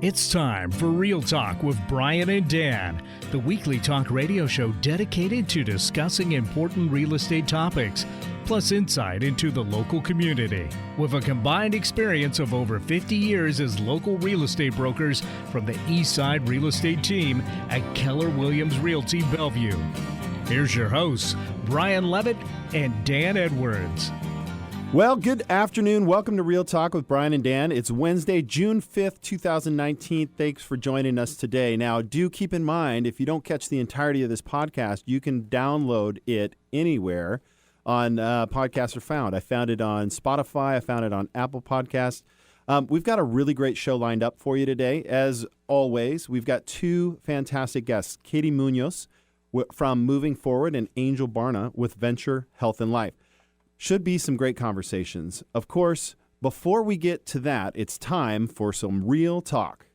It's time for Real Talk with Brian and Dan, the weekly talk radio show dedicated to discussing important real estate topics, plus insight into the local community. With a combined experience of over 50 years as local real estate brokers from the East Side Real Estate Team at Keller Williams Realty Bellevue. Here's your hosts, Brian Levitt and Dan Edwards. Well, good afternoon. Welcome to Real Talk with Brian and Dan. It's Wednesday, June 5th, 2019. Thanks for joining us today. Now, do keep in mind, if you don't catch the entirety of this podcast, you can download it anywhere on podcasts are found. I found it on Spotify. I found it on Apple Podcasts. We've got a really great show lined up for you today. As always, we've got two fantastic guests, Katie Munoz from Moving Forward and Angel Barna with Venture Health and Life. Should be some great conversations. Of course, before we get to that, it's time for some real talk.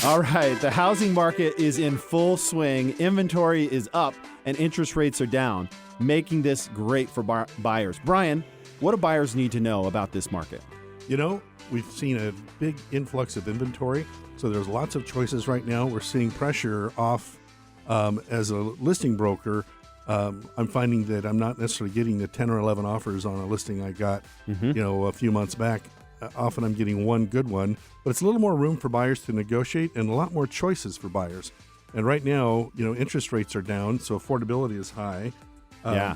All right, the housing market is in full swing. Inventory is up and interest rates are down, making this great for buyers. Brian, what do buyers need to know about this market? You know, we've seen a big influx of inventory, so there's lots of choices right now. We're seeing pressure off. As a listing broker, I'm finding that I'm not necessarily getting the 10 or 11 offers on a listing I got, a few months back. Often I'm getting one good one, but it's a little more room for buyers to negotiate and a lot more choices for buyers. And right now, interest rates are down, so affordability is high.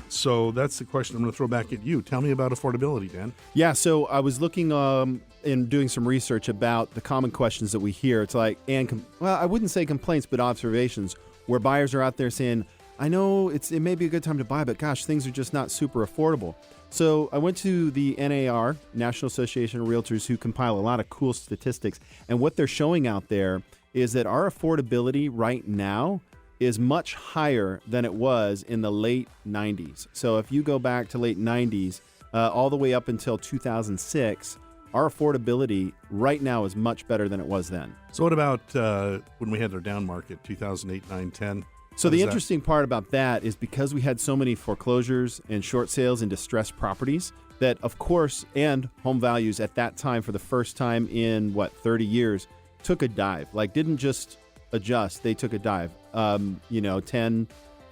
So that's the question I'm going to throw back at you. Tell me about affordability, Dan. Yeah, so I was looking and doing some research about the common questions that we hear. It's like, I wouldn't say complaints, but observations, where buyers are out there saying, I know it may be a good time to buy, but gosh, things are just not super affordable. So I went to the NAR, National Association of Realtors, who compile a lot of cool statistics. And what they're showing out there is that our affordability right now is much higher than it was in the late 90s. So if you go back to late 90s, all the way up until 2006, our affordability right now is much better than it was then. So what about when we had our down market, 2008, 9, 10? So the interesting part about that is because we had so many foreclosures and short sales and distressed properties that, of course, and home values at that time for the first time in, 30 years, took a dive. Like, didn't just adjust, they took a dive. 10,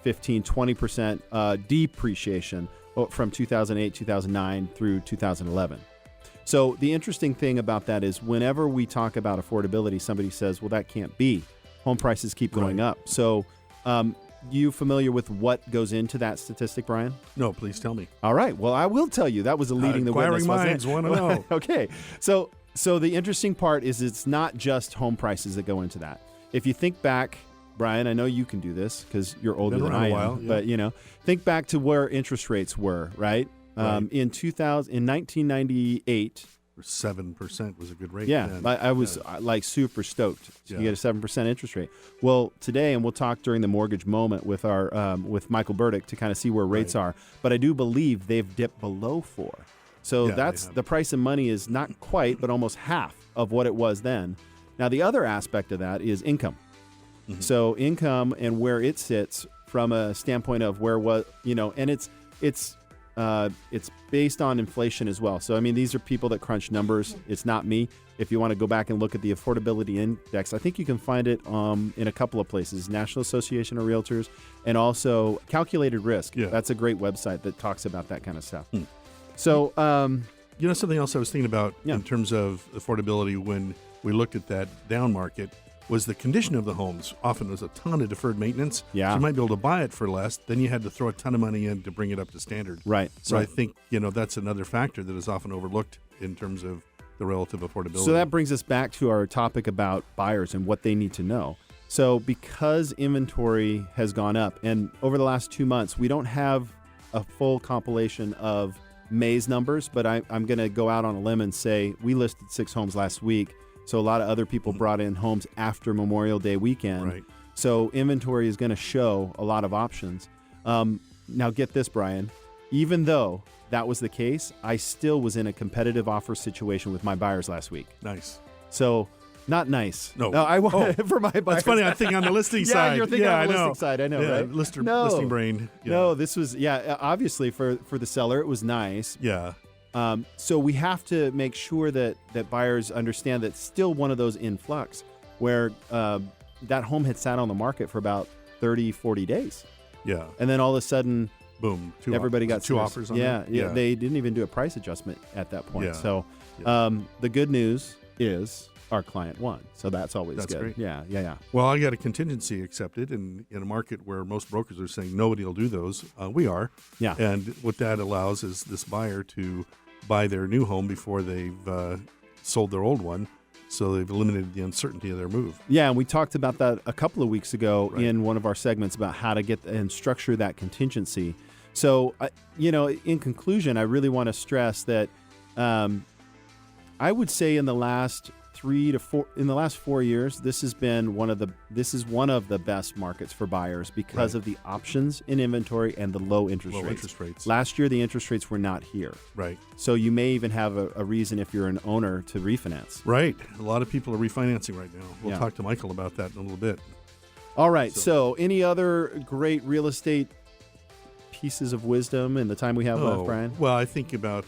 15, 20% depreciation from 2008, 2009 through 2011. So the interesting thing about that is whenever we talk about affordability, somebody says, well, that can't be. Home prices keep going up. So you familiar with what goes into that statistic, Brian? No, please tell me. All right. Well, I will tell you. That was a leading the witness, minds want to know. Okay. So the interesting part is it's not just home prices that go into that. If you think back, Brian, I know you can do this because you're older than I am. But, think back to where interest rates were, right? In 1998, 7% was a good rate. Yeah, I was like super stoked to get a 7% interest rate. Well, today, and we'll talk during the mortgage moment with our with Michael Burdick to kind of see where rates are. But I do believe they've dipped below 4. So that's the price of money is not quite, but almost half of what it was then. Now, the other aspect of that is income. Mm-hmm. So income and where it sits from a standpoint of where and it's based on inflation as well. So, I mean, these are people that crunch numbers. It's not me. If you want to go back and look at the affordability index, I think you can find it in a couple of places, National Association of Realtors and also Calculated Risk. Yeah. That's a great website that talks about that kind of stuff. So, something else I was thinking about in terms of affordability when we looked at that down market was the condition of the homes. Often there was a ton of deferred maintenance. Yeah. So you might be able to buy it for less. Then you had to throw a ton of money in to bring it up to standard. Right. So I think, that's another factor that is often overlooked in terms of the relative affordability. So that brings us back to our topic about buyers and what they need to know. So because inventory has gone up, and over the last 2 months, we don't have a full compilation of May's numbers, but I'm going to go out on a limb and say we listed 6 homes last week. So a lot of other people brought in homes after Memorial Day weekend. Right. So inventory is going to show a lot of options. Now get this, Brian. Even though that was the case, I still was in a competitive offer situation with my buyers last week. Nice. So not nice. No, I want for my buyers. That's funny. I'm thinking on the listing side. Yeah, you're thinking on the listing side. I know, right? Listing brain. No, this was obviously for the seller it was nice. Yeah. So we have to make sure that buyers understand that still one of those influx where that home had sat on the market for about 30, 40 days. Yeah. And then all of a sudden, boom, everybody got two serious. offers on yeah, it? yeah. They didn't even do a price adjustment at that point. Yeah. So the good news is our client won. So that's always That's good. great. Yeah. Well, I got a contingency accepted, and in a market where most brokers are saying nobody will do those, we are. Yeah. And what that allows is this buyer to buy their new home before they've sold their old one. So they've eliminated the uncertainty of their move. Yeah, and we talked about that a couple of weeks ago Right. in one of our segments about how to get and structure that contingency. So, in conclusion, I really want to stress that I would say in the last 4 years, this is one of the best markets for buyers because Right. of the options in inventory and the low interest rates. Last year, the interest rates were not here. Right. So you may even have a reason if you're an owner to refinance. Right. A lot of people are refinancing right now. We'll Yeah. talk to Michael about that in a little bit. All right. So any other great real estate pieces of wisdom in the time we have left, Brian? Well, I think about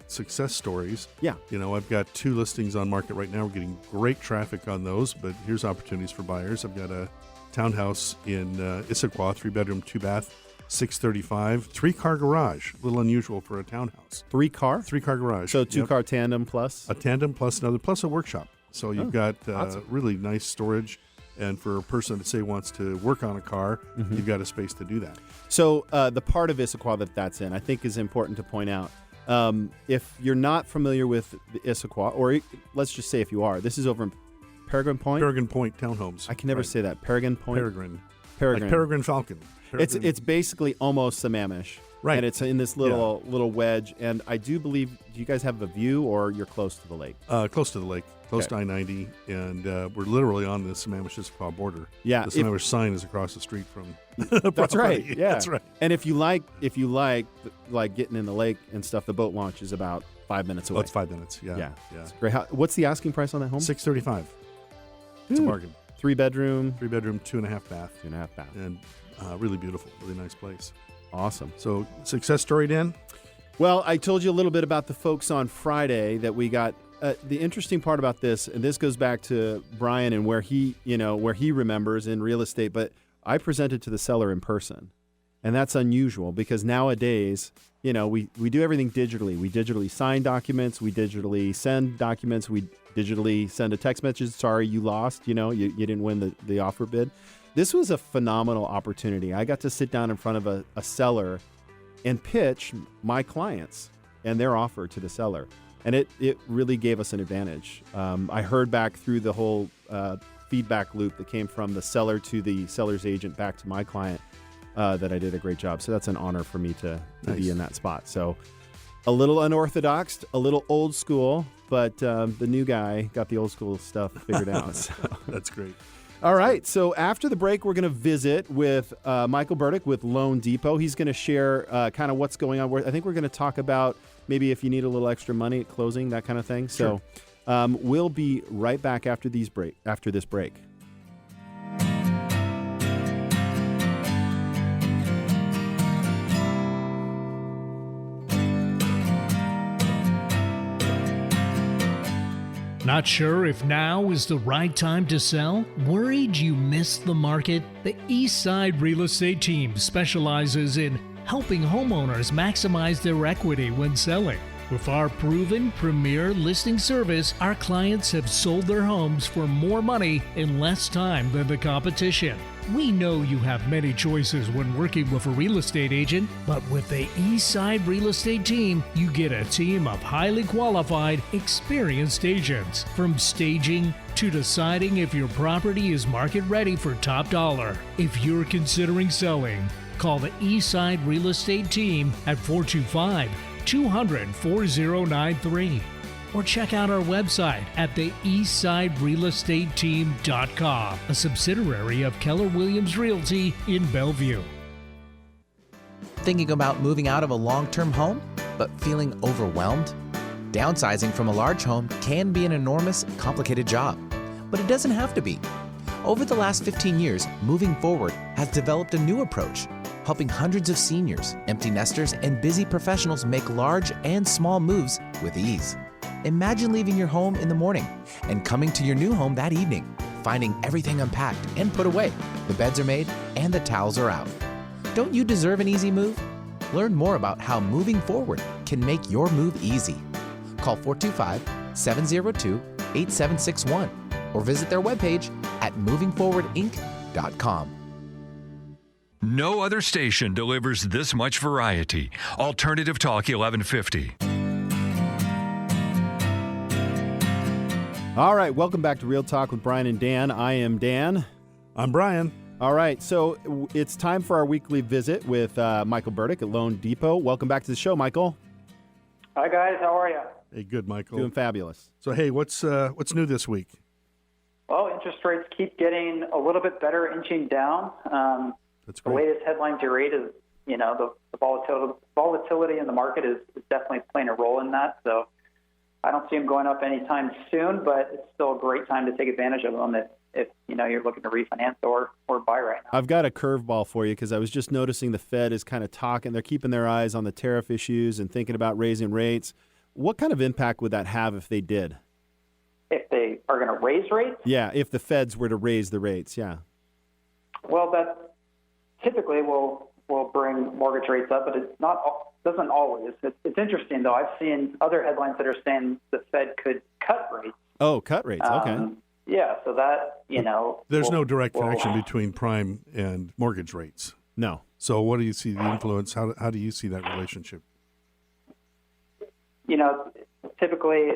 success stories. Yeah. I've got 2 listings on market right now. We're getting great traffic on those, but here's opportunities for buyers. I've got a townhouse in Issaquah, 3-bedroom, 2-bath, 635, 3-car garage. A little unusual for a townhouse. 3-car? 3-car garage. So 2-car tandem plus? A tandem plus a workshop. So you've got awesome. really nice storage. And for a person that, say, wants to work on a car, you've got a space to do that. So the part of Issaquah that's in, I think is important to point out. If you're not familiar with the Issaquah, or let's just say if you are, this is over in Peregrine Point? Peregrine Point Townhomes. I can never say that. Peregrine Point? Peregrine. Like Peregrine Falcon. It's basically almost Sammamish. Right. And it's in this little wedge. And I do believe, do you guys have a view or you're close to the lake? Close to the lake, close to I-90, and we're literally on the Sammamish-Issaquah border. Yeah. The Sammamish sign is across the street from That's right. Yeah. That's right. And if you like getting in the lake and stuff, the boat launch is about 5 minutes away. Oh, it's 5 minutes. Yeah. Yeah. It's great. What's the asking price on that home? $635. It's a bargain. 3-bedroom. 3-bedroom, 2.5 bath. 2.5 bath. And really beautiful, really nice place. Awesome. So, success story, Dan? Well, I told you a little bit about the folks on Friday that we got. The interesting part about this, and this goes back to Brian and where he remembers in real estate, but I presented to the seller in person. And that's unusual because nowadays, we do everything digitally. We digitally sign documents. We digitally send documents. We digitally send a text message. Sorry, you lost. You didn't win the offer bid. This was a phenomenal opportunity. I got to sit down in front of a seller and pitch my clients and their offer to the seller. And it really gave us an advantage. I heard back through the whole feedback loop that came from the seller to the seller's agent back to my client that I did a great job. So that's an honor for me to be in that spot. So a little unorthodox, a little old school, but the new guy got the old school stuff figured out. So. That's great. All right. So after the break, we're going to visit with Michael Burdick with Loan Depot. He's going to share kind of what's going on. I think we're going to talk about maybe if you need a little extra money at closing, that kind of thing. Sure. So we'll be right back after this break. Not sure if now is the right time to sell? Worried you missed the market? The Eastside Real Estate Team specializes in helping homeowners maximize their equity when selling. With our proven premier listing service, our clients have sold their homes for more money in less time than the competition. We know you have many choices when working with a real estate agent, but with the Eastside Real Estate Team, you get a team of highly qualified, experienced agents. From staging to deciding if your property is market ready for top dollar. If you're considering selling, call the Eastside Real Estate Team at 425-200-4093. Or check out our website at the eastsiderealestateteam.com, a subsidiary of Keller Williams Realty in Bellevue. Thinking about moving out of a long-term home, but feeling overwhelmed? Downsizing from a large home can be an enormous, complicated job, but it doesn't have to be. Over the last 15 years, Moving Forward has developed a new approach, helping hundreds of seniors, empty nesters, and busy professionals make large and small moves with ease. Imagine leaving your home in the morning and coming to your new home that evening, finding everything unpacked and put away. The beds are made and the towels are out. Don't you deserve an easy move? Learn more about how Moving Forward can make your move easy. Call 425-702-8761 or visit their webpage at movingforwardinc.com. No other station delivers this much variety. Alternative Talk 1150. All right, welcome back to Real Talk with Brian and Dan. I am Dan. I'm Brian. All right, so it's time for our weekly visit with Michael Burdick at Loan Depot. Welcome back to the show, Michael. Hi, guys. How are you? Hey, good, Michael. Doing fabulous. So, hey, what's new this week? Well, interest rates keep getting a little bit better, inching down. That's The great. latest headline to read is, the volatility in the market is definitely playing a role in that. So I don't see them going up anytime soon, but it's still a great time to take advantage of them if you're looking to refinance or buy right now. I've got a curveball for you because I was just noticing the Fed is kind of talking. They're keeping their eyes on the tariff issues and thinking about raising rates. What kind of impact would that have if they did? If they are going to raise rates? Yeah, if the Feds were to raise the rates, yeah. Well, that typically will bring mortgage rates up, but it's doesn't always. It's interesting, though. I've seen other headlines that are saying the Fed could cut rates. Oh, cut rates, okay. Yeah, so that, There's no direct connection between prime and mortgage rates. No. So what do you see the influence? How do you see that relationship? Typically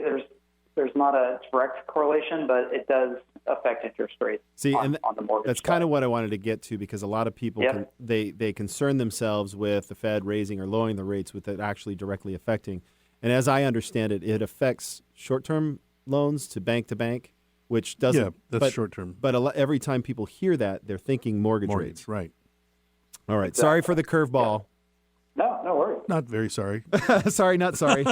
there's not a direct correlation, but it does affect interest rates on the mortgage that's side. kind of what I wanted to get to because a lot of people, they concern themselves with the Fed raising or lowering the rates with it actually directly affecting. And as I understand it, it affects short-term loans to bank, which doesn't. Yeah, that's short-term. But every time people hear that, they're thinking mortgage rates. Right. All right. Exactly. Sorry for the curveball. Yeah. No worries. Not very sorry. Sorry, not sorry.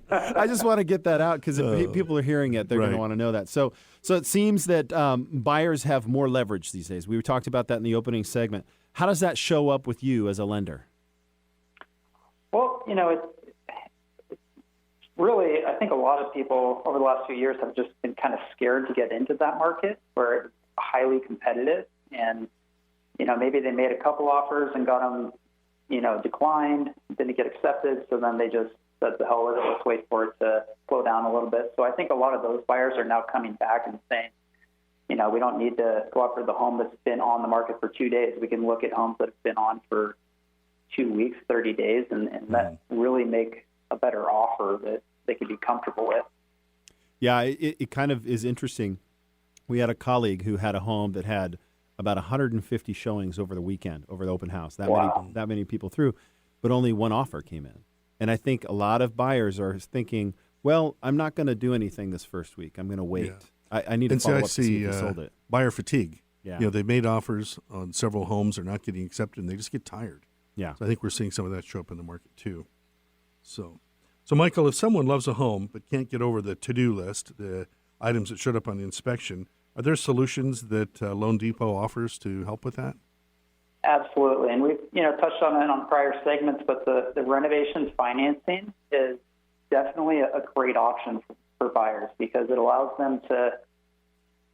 I just want to get that out because if people are hearing it, they're going to want to know that. So it seems that buyers have more leverage these days. We talked about that in the opening segment. How does that show up with you as a lender? Well, it's really, I think a lot of people over the last few years have just been kind of scared to get into that market where it's highly competitive. And, maybe they made a couple offers and got them, declined, didn't get accepted. So then they just said, the hell with it, let's wait for it to slow down a little bit. So I think a lot of those buyers are now coming back and saying, we don't need to go after the home that's been on the market for 2 days. We can look at homes that have been on for 2 weeks, 30 days, and that really make a better offer that they can be comfortable with. Yeah, it kind of is interesting. We had a colleague who had a home that had about 150 showings over the weekend, over the open house. That many people through, but only one offer came in. And I think a lot of buyers are thinking, well, I'm not going to do anything this first week. I'm going to wait. Yeah. I need to follow up to see if they sold it. Buyer fatigue. Yeah. They've made offers on several homes. They're not getting accepted, and they just get tired. Yeah. So I think we're seeing some of that show up in the market, too. So Michael, if someone loves a home but can't get over the to-do list, the items that showed up on the inspection, are there solutions that Loan Depot offers to help with that? Absolutely. And we've, touched on it on prior segments, but the renovations financing is definitely a great option for buyers because it allows them to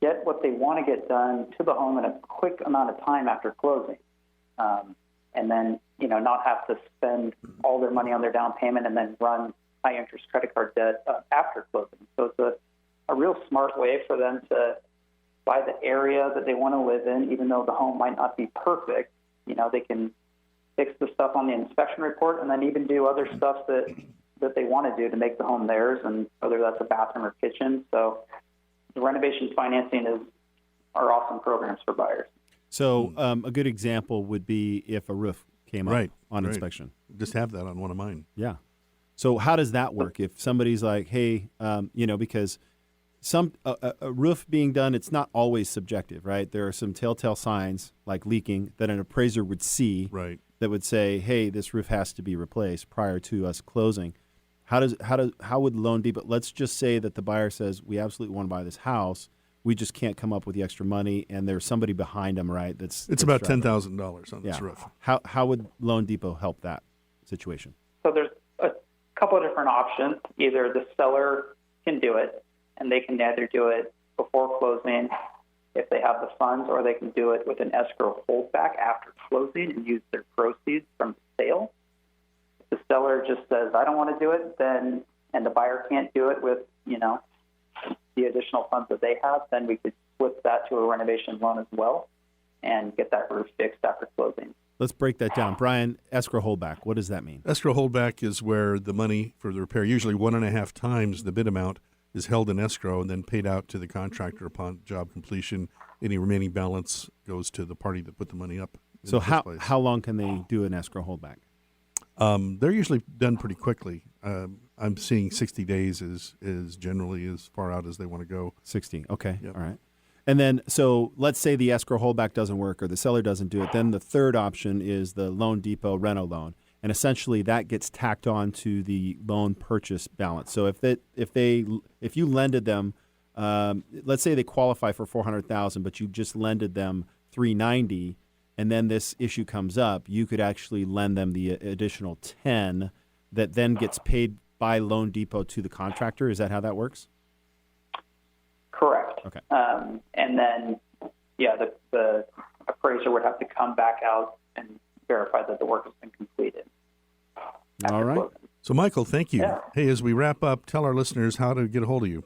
get what they want to get done to the home in a quick amount of time after closing. And then, not have to spend all their money on their down payment and then run high interest credit card debt after closing. So it's a real smart way for them to buy the area that they want to live in, even though the home might not be perfect. They can fix the stuff on the inspection report and then even do other stuff that they want to do to make the home theirs, and whether that's a bathroom or kitchen. So the renovations financing are awesome programs for buyers. So a good example would be if a roof came up on inspection. Just have that on one of mine. Yeah. So how does that work? If somebody's like, hey, because a roof being done, it's not always subjective, right? There are some telltale signs like leaking that an appraiser would see that would say, hey, this roof has to be replaced prior to us closing. How would Loan Depot, let's just say that the buyer says, we absolutely want to buy this house. we just can't come up with the extra money, and there's somebody behind them, right? It's that's about driving. $10,000 on this roof. How would Loan Depot help that situation? So there's a couple of different options. Either the seller can do it, and they can either do it before closing if they have the funds, or they can do it with an escrow holdback after closing and use their proceeds from the sale. If the seller just says, I don't want to do it, then, and the buyer can't do it with, the additional funds that they have, then we could flip that to a renovation loan as well and get that roof fixed after closing. Let's break that down. Brian, escrow holdback, what does that mean? Escrow holdback is where the money for the repair, usually 1.5 times the bid amount, is held in escrow and then paid out to the contractor upon job completion. Any remaining balance goes to the party that put the money up. So how long can they do an escrow holdback? They're usually done pretty quickly. I'm seeing 60 days is generally as far out as they want to go. 60, okay, Yep. all right. And then, so let's say the escrow holdback doesn't work or the seller doesn't do it. Then the third option is the Loan Depot reno loan. And essentially that gets tacked on to the loan purchase balance. So if you lended them, let's say they qualify for $400,000, but you just lended them $390,000, and then this issue comes up, you could actually lend them the additional $10,000 that then gets paid by Loan Depot to the contractor. Is that how that works? Correct. Okay. And then, the appraiser would have to come back out and verify that the work has been completed. All right. Closing. So, Michael, thank you. Yeah. Hey, as we wrap up, tell our listeners how to get a hold of you.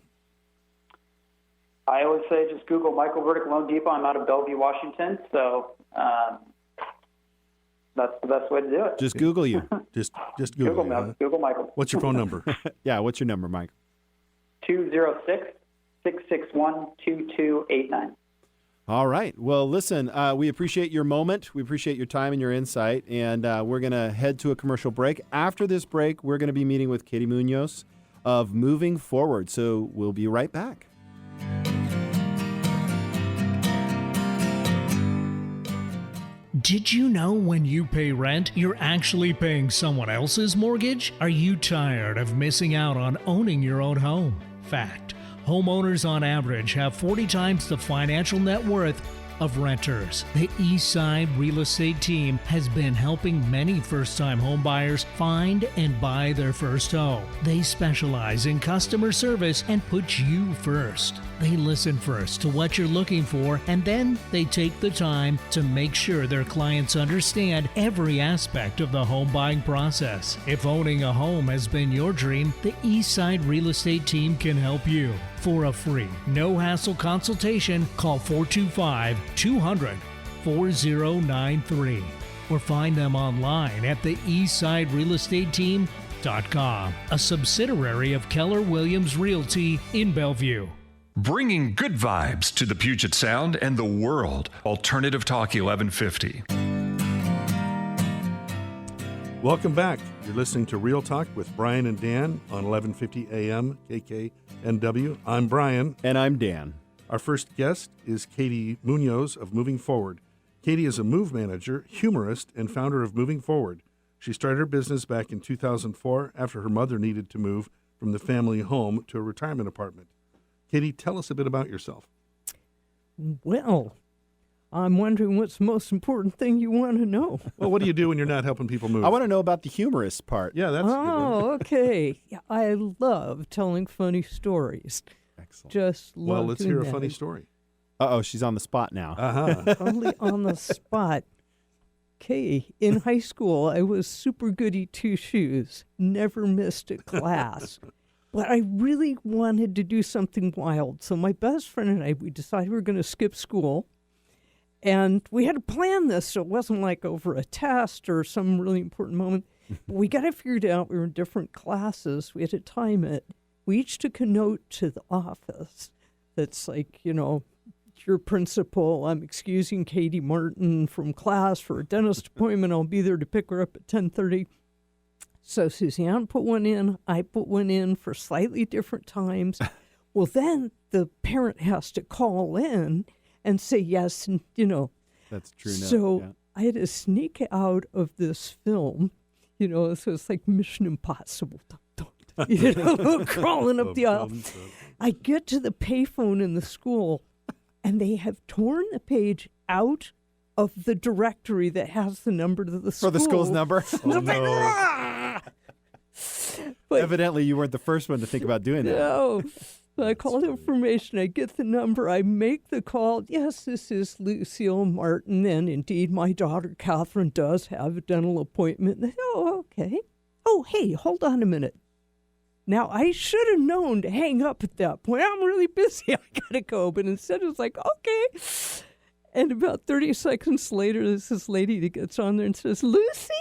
I always say just Google Michael Burdick Loan Depot. I'm out of Bellevue, Washington, so that's the best way to do it. Just Google you. Just Google. Google Michael. What's your phone number? Yeah, what's your number, Mike? 206-661-2289. All right. Well, listen, we appreciate your moment. We appreciate your time and your insight. And we're going to head to a commercial break. After this break, we're going to be meeting with Katie Munoz of Moving Forward. So we'll be right back. Did you know when you pay rent, you're actually paying someone else's mortgage? Are you tired of missing out on owning your own home? Fact. Homeowners on average have 40 times the financial net worth of renters. The Eastside Real Estate Team has been helping many first-time homebuyers find and buy their first home. They specialize in customer service and put you first. They listen first to what you're looking for, and then they take the time to make sure their clients understand every aspect of the home buying process. If owning a home has been your dream, the Eastside Real Estate Team can help you. For a free, no-hassle consultation, call 425-200-4093 or find them online at the eastsiderealestateteam.com, a subsidiary of Keller Williams Realty in Bellevue. Bringing good vibes to the Puget Sound and the world. Alternative Talk 1150. Welcome back. You're listening to Real Talk with Brian and Dan on 1150 AM KKNW. I'm Brian. And I'm Dan. Our first guest is Katie Munoz of Moving Forward. Katie is a move manager, humorist, and founder of Moving Forward. She started her business back in 2004 after her mother needed to move from the family home to a retirement apartment. Katie, tell us a bit about yourself. Well, I'm wondering what's the most important thing you want to know. Well, what do you do when you're not helping people move? I want to know about the humorous part. Yeah, that's a good one. Oh, okay. Yeah, I love telling funny stories. Excellent. Just love Well, let's doing hear a that. funny story. Uh-oh, she's on the spot now. Uh-huh. Totally on the spot. Okay, in high school, I was super goody two-shoes, never missed a class. But I really wanted to do something wild. So my best friend and I, we decided we were going to skip school. And we had to plan this so it wasn't like over a test or some really important moment. But we got it figured out. We were in different classes. We had to time it. We each took a note to the office that's like, your principal, I'm excusing Katie Martin from class for a dentist appointment. I'll be there to pick her up at 10:30. So Suzanne put one in. I put one in for slightly different times. Well, then the parent has to call in and say yes, and That's true. So Yeah. I had to sneak out of this film, so it's like Mission Impossible, crawling up the aisle. I get to the payphone in the school, and they have torn the page out of the directory that has the number to the school. For the school's number? Oh, no. "Ah!" But Evidently, you weren't the first one to think about doing that. no. I call information, I get the number, I make the call. Yes, this is Lucille Martin, and indeed my daughter Catherine does have a dental appointment. Oh, okay. Oh, hey, hold on a minute. Now, I should have known to hang up at that point. I'm really busy. I gotta go. But instead, it was like, okay. And about 30 seconds later, there's this lady that gets on there and says, Lucy,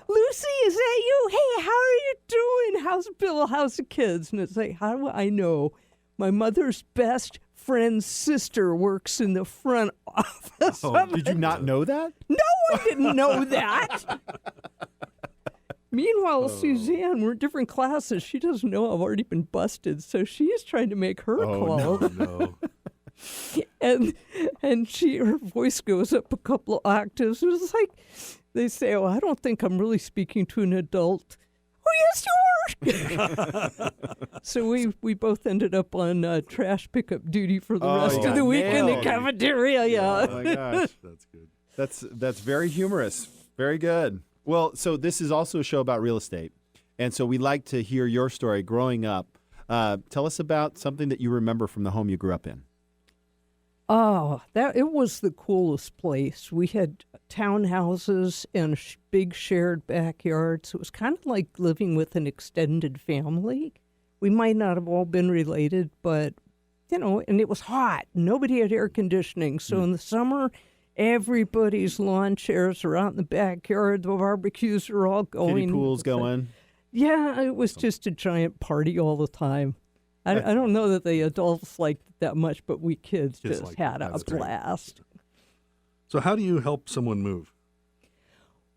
is that you? Hey, how are you doing? How's Bill? How's the kids? And it's like, how do I know? My mother's best friend's sister works in the front office. Oh, did you not know that? No, I didn't know that. Meanwhile, Suzanne, we're in different classes. She doesn't know I've already been busted, so she's trying to make her call. No. And her voice goes up a couple of octaves. It was like they say, "Oh, I don't think I'm really speaking to an adult." Oh, yes, you are. So we both ended up on trash pickup duty for the rest of the week in the cafeteria. Yeah. Oh my gosh, That's good. that's very humorous. Very good. Well, so this is also a show about real estate, and so we like to hear your story growing up. Tell us about something that you remember from the home you grew up in. Oh, it was the coolest place. We had townhouses and big shared backyards. It was kind of like living with an extended family. We might not have all been related, but, and it was hot. Nobody had air conditioning. So in the summer, everybody's lawn chairs are out in the backyard. The barbecues are all going. Kiddie pools going. Yeah, it was just a giant party all the time. I don't know that the adults liked it that much, but we kids just liked had it. a That's great. blast. So how do you help someone move?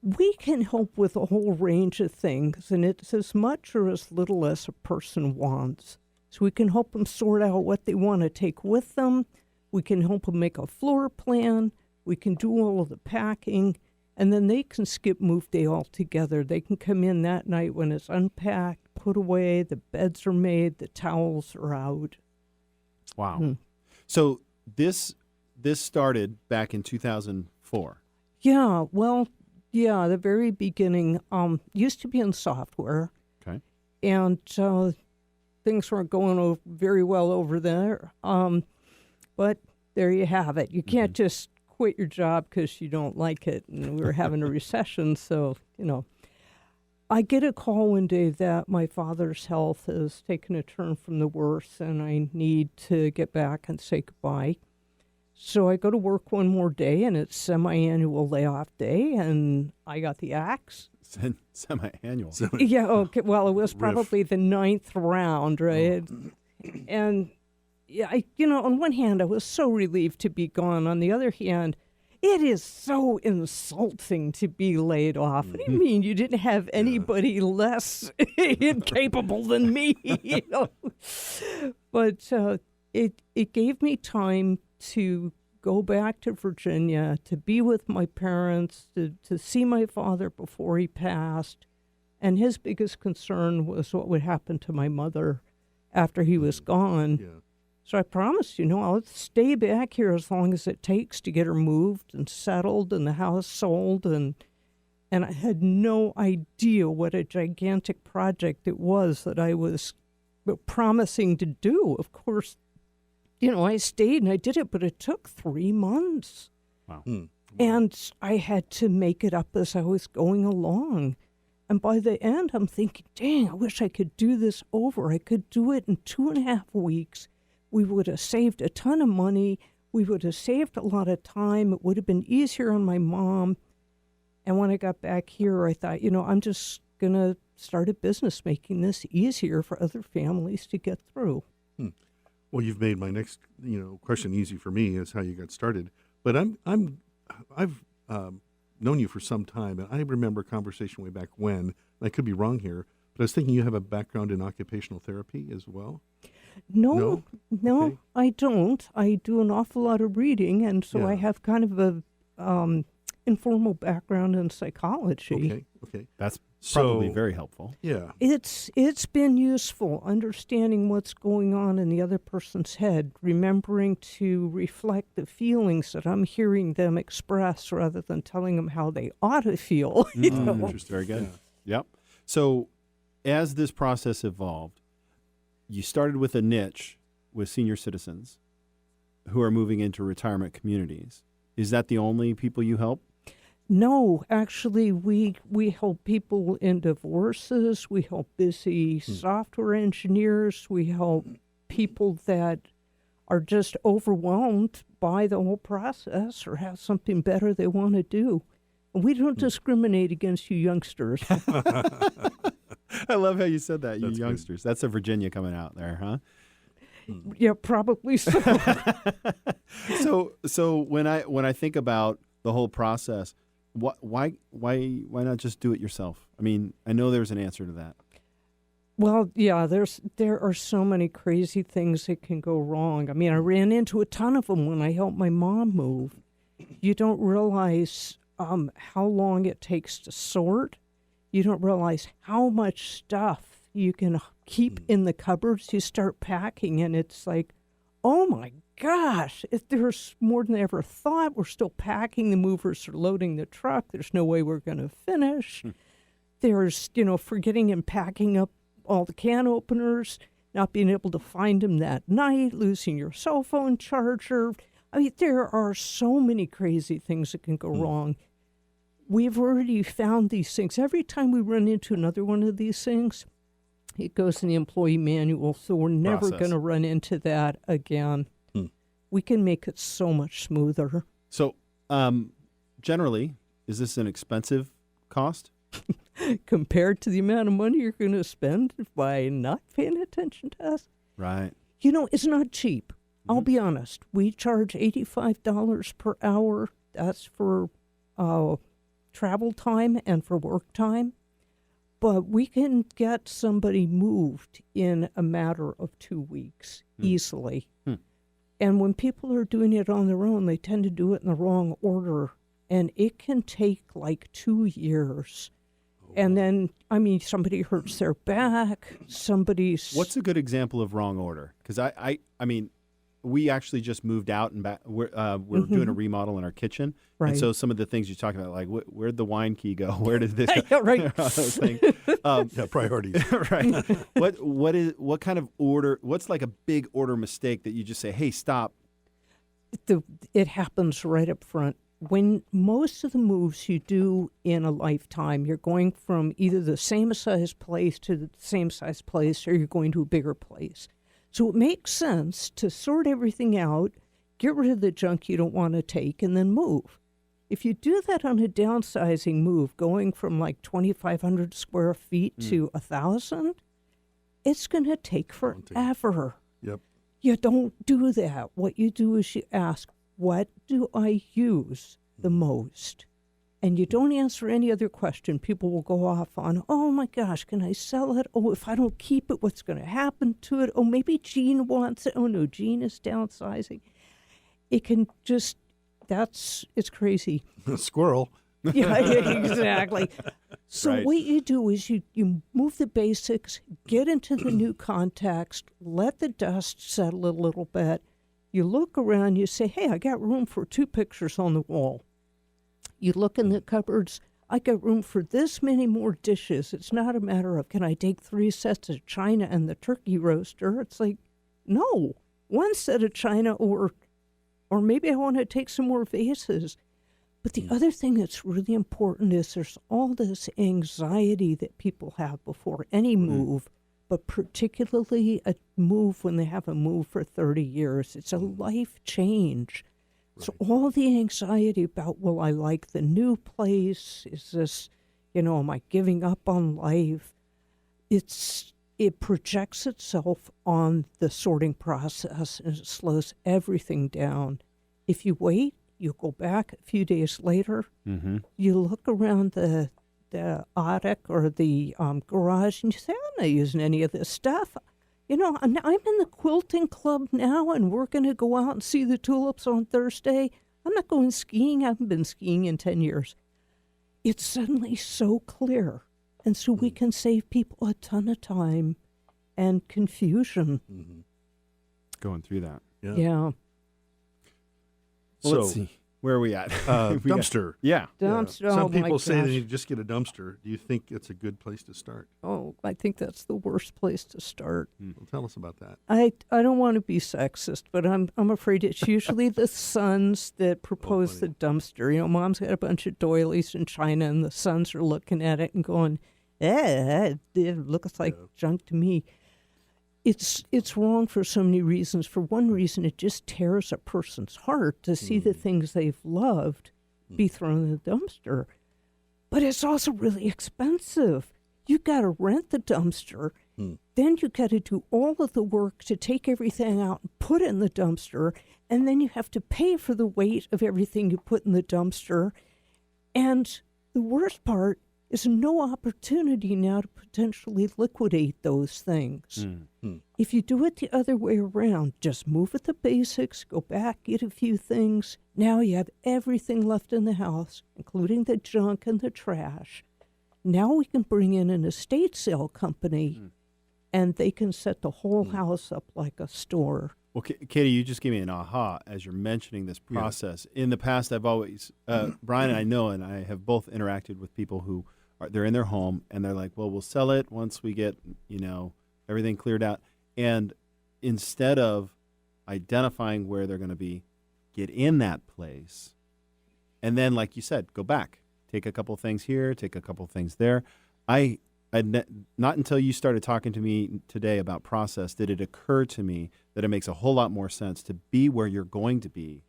We can help with a whole range of things, and it's as much or as little as a person wants. So we can help them sort out what they want to take with them. We can help them make a floor plan. We can do all of the packing, and then they can skip move day altogether. They can come in that night when it's unpacked, put away, the beds are made, the towels are out. Wow. So this started back in 2004. Yeah, well, the very beginning used to be in software. Okay. And things weren't going very well over there. But there you have it. You can't just quit your job because you don't like it. And we were having a recession, so, I get a call one day that my father's health has taken a turn from the worse, and I need to get back and say goodbye. So I go to work one more day, and it's semi-annual layoff day, and I got the axe. Semi-annual. Yeah, okay. Well, it was probably the 9th round, right? And yeah, on one hand, I was so relieved to be gone. On the other hand, it is so insulting to be laid off. What do you mean you didn't have anybody less incapable than me? But it gave me time to go back to Virginia, to be with my parents, to see my father before he passed. And his biggest concern was what would happen to my mother after he was gone. Yeah. So I promised, I'll stay back here as long as it takes to get her moved and settled and the house sold. And I had no idea what a gigantic project it was that I was promising to do. Of course, I stayed and I did it, but it took 3 months. Wow. And I had to make it up as I was going along. And by the end, I'm thinking, dang, I wish I could do this over. I could do it in 2.5 weeks. We would have saved a ton of money. We would have saved a lot of time. It would have been easier on my mom. And when I got back here, I thought, I'm just going to start a business making this easier for other families to get through. Well, you've made my next, question easy for me is how you got started. But I've known you for some time, and I remember a conversation way back when. And I could be wrong here, but I was thinking you have a background in occupational therapy as well. No, Okay. I don't. I do an awful lot of reading, and so I Yeah. have kind of a informal background in psychology. Okay. That's Probably very helpful. Yeah. It's been useful understanding what's going on in the other person's head, remembering to reflect the feelings that I'm hearing them express rather than telling them how they ought to feel. You know? Interesting. Very good. Yep. So as this process evolved, you started with a niche with senior citizens who are moving into retirement communities. Is that the only people you help? No, actually, we help people in divorces. We help busy software engineers. We help people that are just overwhelmed by the whole process or have something better they want to do. And we don't discriminate against you youngsters. I love how you said that, you That's youngsters. That's a Virginia coming out there, huh? Yeah, probably so. So when I think about the whole process, why not just do it yourself? I mean, I know there's an answer to that. Well, yeah, there are so many crazy things that can go wrong. I mean, I ran into a ton of them when I helped my mom move. You don't realize how long it takes to sort. You don't realize how much stuff you can keep in the cupboards. You start packing, and it's like, oh my gosh, if there's more than I ever thought. We're still packing. The movers are loading the truck. There's no way we're going to finish. There's, forgetting and packing up all the can openers, not being able to find them that night, losing your cell phone charger. I mean, there are so many crazy things that can go wrong. We've already found these things. Every time we run into another one of these things, it goes in the employee manual, so we're never going to run into that again. We can make it so much smoother. So, generally, is this an expensive cost? Compared to the amount of money you're going to spend by not paying attention to us? Right. It's not cheap. I'll be honest. We charge $85 per hour. That's for travel time and for work time. But we can get somebody moved in a matter of 2 weeks easily. And when people are doing it on their own, they tend to do it in the wrong order. And it can take like 2 years. And then, somebody hurts their back, What's a good example of wrong order? Because I mean, we actually just moved out and back. We're doing a remodel in our kitchen, Right. And so some of the things you talk about, like where'd the wine key go? Where did this? Yeah, right. Those things. Priorities. Right. What kind of order? What's like a big order mistake that you just say, hey, stop? It happens right up front. When most of the moves you do in a lifetime, you're going from either the same size place to the same size place, or you're going to a bigger place. So it makes sense to sort everything out, get rid of the junk you don't want to take, and then move. If you do that on a downsizing move, going from like 2,500 square feet to 1,000, it's going to take forever. Yep. You don't do that. What you do is you ask, what do I use the most? And you don't answer any other question. People will go off on, oh my gosh, can I sell it? Oh, if I don't keep it, what's going to happen to it? Oh, maybe Jean wants it. Oh no, Jean is downsizing. It can just, it's crazy. Squirrel. Yeah, exactly. So Right. what you do is you move the basics, get into the new context, let the dust settle a little bit. You look around, you say, hey, I got room for 2 pictures on the wall. You look in the cupboards, I got room for this many more dishes. It's not a matter of, can I take 3 sets of china and the turkey roaster? It's like, no, 1 set of china, or maybe I want to take some more vases. But the other thing that's really important is there's all this anxiety that people have before any move, but particularly a move when they have a move for 30 years. It's a life change. Right. So all the anxiety about, will I like the new place? Is this, am I giving up on life? It projects itself on the sorting process, and it slows everything down. If you wait, you go back a few days later, you look around the attic or the garage, and you say, I'm not using any of this stuff. I'm in the quilting club now, and we're going to go out and see the tulips on Thursday. I'm not going skiing. I haven't been skiing in 10 years. It's suddenly so clear. And so we can save people a ton of time and confusion. Going through that. Yeah. Well, let's see. Where are we at? Dumpster. Dumpster. Some Oh, my people say gosh. they need to just get a dumpster. Do you think it's a good place to start? Oh, I think that's the worst place to start. Well, tell us about that. I don't want to be sexist, but I'm afraid it's usually the sons that propose the dumpster. You know, mom's got a bunch of doilies in China, and the sons are looking at it and going, it looks like junk to me. It's wrong for so many reasons. For one reason, it just tears a person's heart to see the things they've loved be thrown in the dumpster. But it's also really expensive. You got to rent the dumpster. Then you got to do all of the work to take everything out and put it in the dumpster. And then you have to pay for the weight of everything you put in the dumpster. And the worst part is no opportunity now to potentially liquidate those things. If you do it the other way around, just move at the basics, go back, get a few things. Now you have everything left in the house, including the junk and the trash. Now we can bring in an estate sale company, and they can set the whole house up like a store. Well, Katie, you just gave me an aha as you're mentioning this process. In the past, I've always, Brian and I know, and I have both interacted with people who they're in their home, and they're like, well, we'll sell it once we get, everything cleared out. And instead of identifying where they're going to be, get in that place, and then, like you said, go back. Take a couple things here, take a couple things there. Not until you started talking to me today about process did it occur to me that it makes a whole lot more sense to be where you're going to be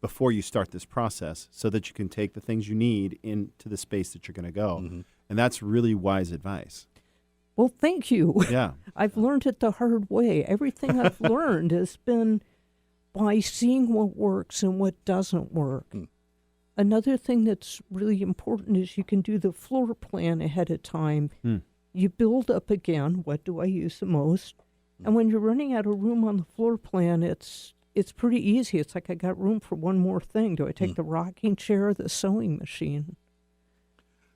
before you start this process, so that you can take the things you need into the space that you're going to go. And that's really wise advice. Well, thank you. Yeah. I've learned it the hard way. Everything I've learned has been by seeing what works and what doesn't work. Another thing that's really important is you can do the floor plan ahead of time. You build up again, what do I use the most? And when you're running out of room on the floor plan, it's pretty easy. It's like I got room for one more thing. Do I take the rocking chair or the sewing machine?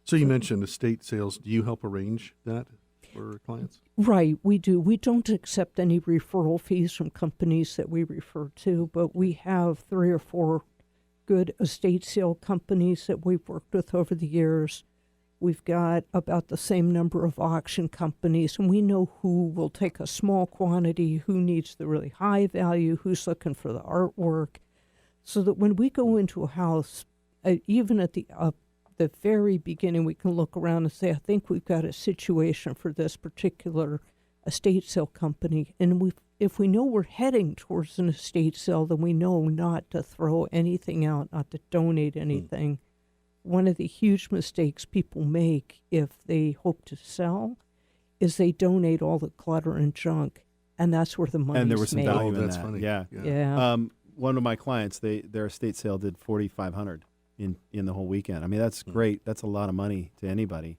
So you mentioned estate sales. Do you help arrange that for clients? Right, we do. We don't accept any referral fees from companies that we refer to, but we have 3 or 4 good estate sale companies that we've worked with over the years. We've got about the same number of auction companies, and we know who will take a small quantity, who needs the really high value, who's looking for the artwork, so that when we go into a house, even at the very beginning, we can look around and say, I think we've got a situation for this particular estate sale company. And if we know we're heading towards an estate sale, then we know not to throw anything out, not to donate anything. One of the huge mistakes people make if they hope to sell is they donate all the clutter and junk, and that's where the money's made. And there was some value in that's that. funny. Yeah. One of my clients, their estate sale did $4,500 in the whole weekend. I mean, that's great. That's a lot of money to anybody.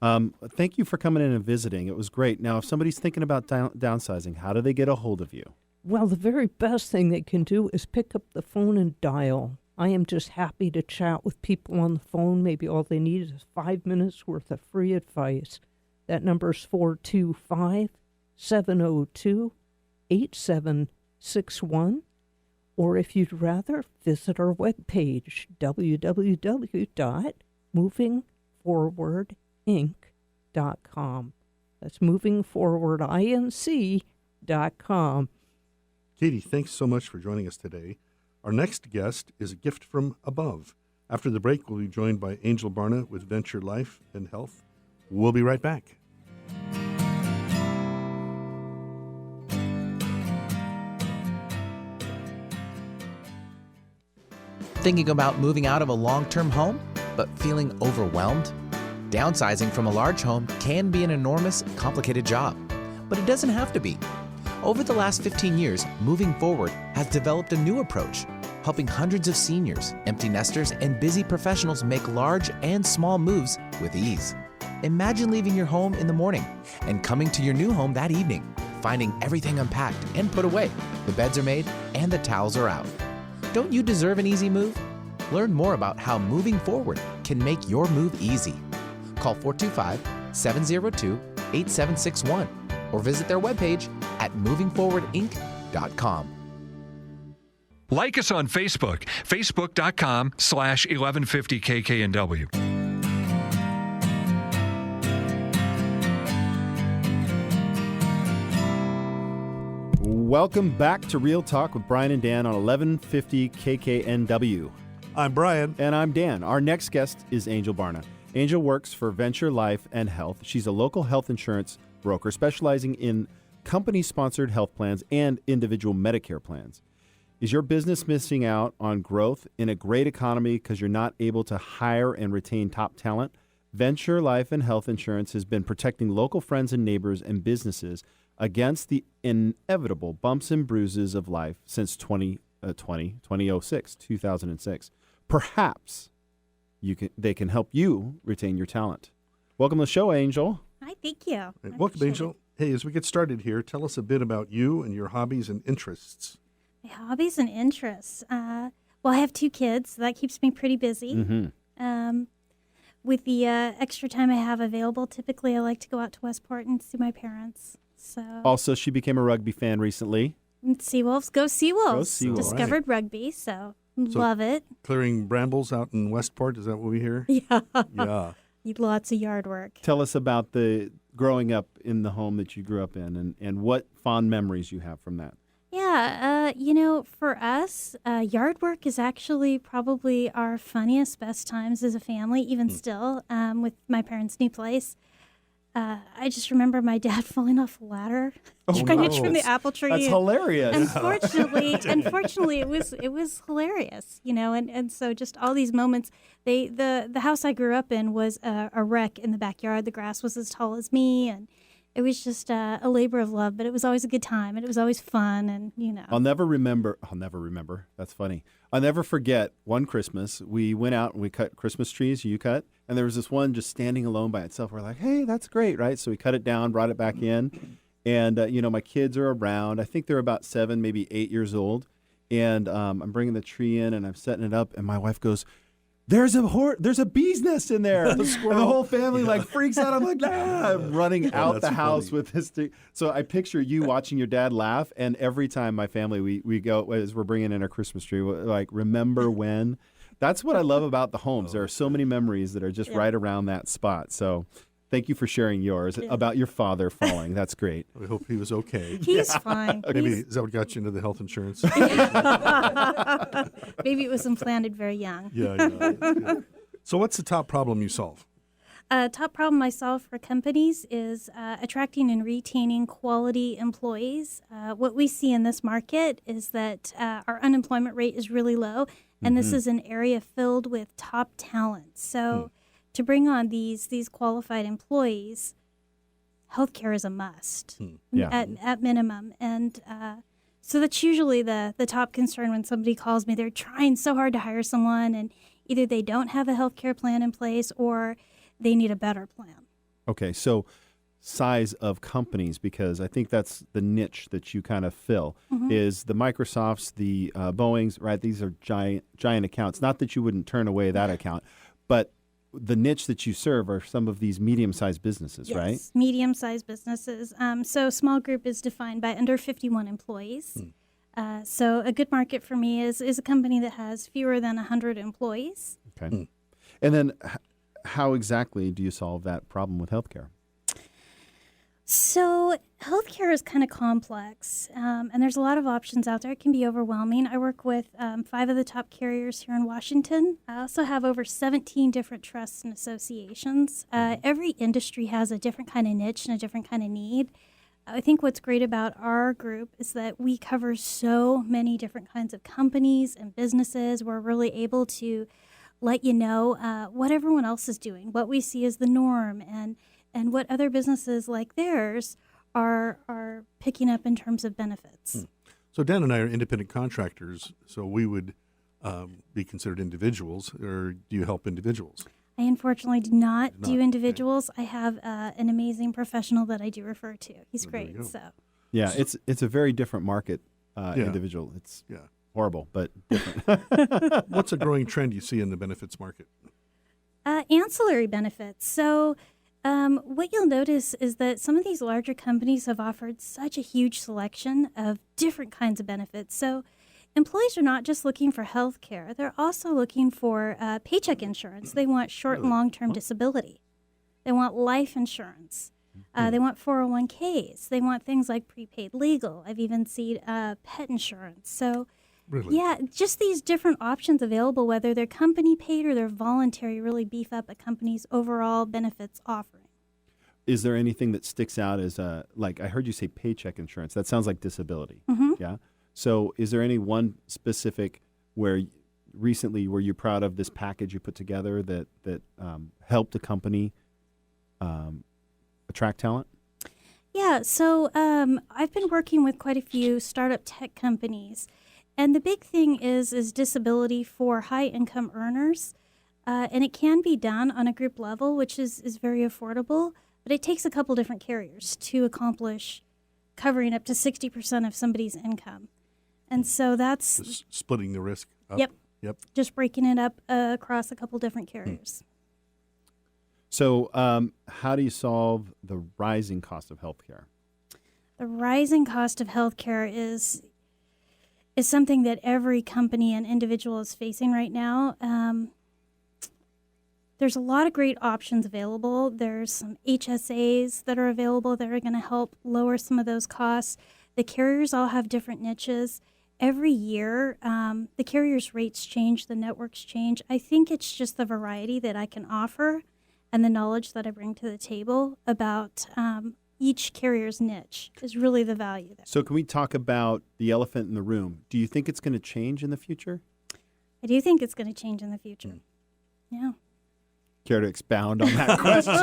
Thank you for coming in and visiting. It was great. Now, if somebody's thinking about downsizing, how do they get a hold of you? Well, the very best thing they can do is pick up the phone and dial. I am just happy to chat with people on the phone. Maybe all they need is 5 minutes worth of free advice. That number is 425-702-8761. Or if you'd rather, visit our webpage, www.movingforwardinc.com. That's movingforwardinc.com. Katie, thanks so much for joining us today. Our next guest is a gift from above. After the break, we'll be joined by Angel Barna with Venture Life and Health. We'll be right back. Thinking about moving out of a long-term home, but feeling overwhelmed? Downsizing from a large home can be an enormous, complicated job, but it doesn't have to be. Over the last 15 years, Moving Forward has developed a new approach, helping hundreds of seniors, empty nesters, and busy professionals make large and small moves with ease. Imagine leaving your home in the morning and coming to your new home that evening, finding everything unpacked and put away. The beds are made and the towels are out. Don't you deserve an easy move? Learn more about how Moving Forward can make your move easy. Call 425-702-8761 or visit their webpage at movingforwardinc.com. Like us on Facebook, facebook.com/1150KKNW. Welcome back to Real Talk with Brian and Dan on 1150 KKNW. I'm Brian. And I'm Dan. Our next guest is Angel Barna. Angel works for Venture Life and Health. She's a local health insurance broker specializing in company-sponsored health plans and individual Medicare plans. Is your business missing out on growth in a great economy because you're not able to hire and retain top talent? Venture Life and Health Insurance has been protecting local friends and neighbors and businesses against the inevitable bumps and bruises of life since 2006. Perhaps they can help you retain your talent. Welcome to the show, Angel. Hi, thank you. Hey, welcome, Angel. Hey, as we get started here, tell us a bit about you and your hobbies and interests. My hobbies and interests. Well, I have 2 kids, so that keeps me pretty busy. Mm-hmm. With the extra time I have available, typically I like to go out to Westport and see my parents. So Also, she became a rugby fan recently. Seawolves, go Seawolves. Go Seawolves. Discovered rugby, so love it. Clearing brambles out in Westport, is that what we hear? Yeah. Yeah. Lots of yard work. Tell us about the growing up in the home that you grew up in and what fond memories you have from that. Yeah, for us, yard work is actually probably our funniest, best times as a family, even still, with my parents' new place. I just remember my dad falling off a ladder, trying to trim the apple tree. That's hilarious. Unfortunately, it was hilarious, and so just all these moments. The house I grew up in was a wreck in the backyard. The grass was as tall as me, and it was just a labor of love. But it was always a good time, and it was always fun, and I'll never remember. That's funny. I'll never forget one Christmas. We went out and we cut Christmas trees. You cut. And there was this one just standing alone by itself. We're like, hey, that's great, right? So we cut it down, brought it back in. And, my kids are around. I think they're about 7, maybe 8 years old. And I'm bringing the tree in and I'm setting it up. And my wife goes, there's a bee's nest in there. And the whole family freaks out. I'm like, I'm running out the house funny. with this thing. So I picture you watching your dad laugh. And every time my family, we go, as we're bringing in our Christmas tree, we're like, remember when? That's what I love about the homes. There are so many memories that are just right around that spot. So thank you for sharing yours about your father falling. That's great. We hope he was okay. he's fine. Maybe is that what got you into the health insurance? Maybe it was implanted very young. Yeah. So what's the top problem you solve? Top problem I solve for companies is attracting and retaining quality employees. What we see in this market is that our unemployment rate is really low, and this is an area filled with top talent. So to bring on these qualified employees, healthcare is a must at minimum. And so that's usually the top concern when somebody calls me. They're trying so hard to hire someone, and either they don't have a healthcare plan in place or they need a better plan. Okay, so size of companies, because I think that's the niche that you kind of fill, is the Microsofts, the Boeings, right? These are giant accounts. Not that you wouldn't turn away that account, but the niche that you serve are some of these medium-sized businesses, right? Yes, medium-sized businesses. So small group is defined by under 51 employees. So a good market for me is a company that has fewer than 100 employees. Okay. And then how exactly do you solve that problem with healthcare? So healthcare is kind of complex, and there's a lot of options out there. It can be overwhelming. I work with 5 of the top carriers here in Washington. I also have over 17 different trusts and associations. Every industry has a different kind of niche and a different kind of need. I think what's great about our group is that we cover so many different kinds of companies and businesses. We're really able to let you know what everyone else is doing, what we see as the norm, and what other businesses like theirs are picking up in terms of benefits. So Dan and I are independent contractors, so we would be considered individuals, or do you help individuals? I unfortunately do not do individuals. Okay. I have an amazing professional that I do refer to. He's great. So yeah, it's a very different market, individual. It's horrible, but different. What's a growing trend you see in the benefits market? Ancillary benefits. So what you'll notice is that some of these larger companies have offered such a huge selection of different kinds of benefits. So employees are not just looking for health care, they're also looking for paycheck insurance. They want short and long-term disability. They want life insurance. They want 401ks. They want things like prepaid legal. I've even seen pet insurance. So Really? yeah, just these different options available, whether they're company paid or they're voluntary, really beef up a company's overall benefits offering. Is there anything that sticks out as like I heard you say paycheck insurance? That sounds like disability. Mm-hmm. Yeah. So is there any one specific where recently were you proud of this package you put together that helped a company attract talent? Yeah, so I've been working with quite a few startup tech companies. And the big thing is disability for high-income earners. And it can be done on a group level, which is very affordable. But it takes a couple different carriers to accomplish covering up to 60% of somebody's income. And so that's Just splitting the risk up. Yep. Just breaking it up across a couple different carriers. So how do you solve the rising cost of healthcare? The rising cost of healthcare is something that every company and individual is facing right now. There's a lot of great options available. There's some HSAs that are available that are going to help lower some of those costs. The carriers all have different niches. Every year, the carriers' rates change, the networks change. I think it's just the variety that I can offer and the knowledge that I bring to the table about each carrier's niche is really the value there. So can we talk about the elephant in the room? Do you think it's going to change in the future? I do think it's going to change in the future. Yeah. Care to expound on that question?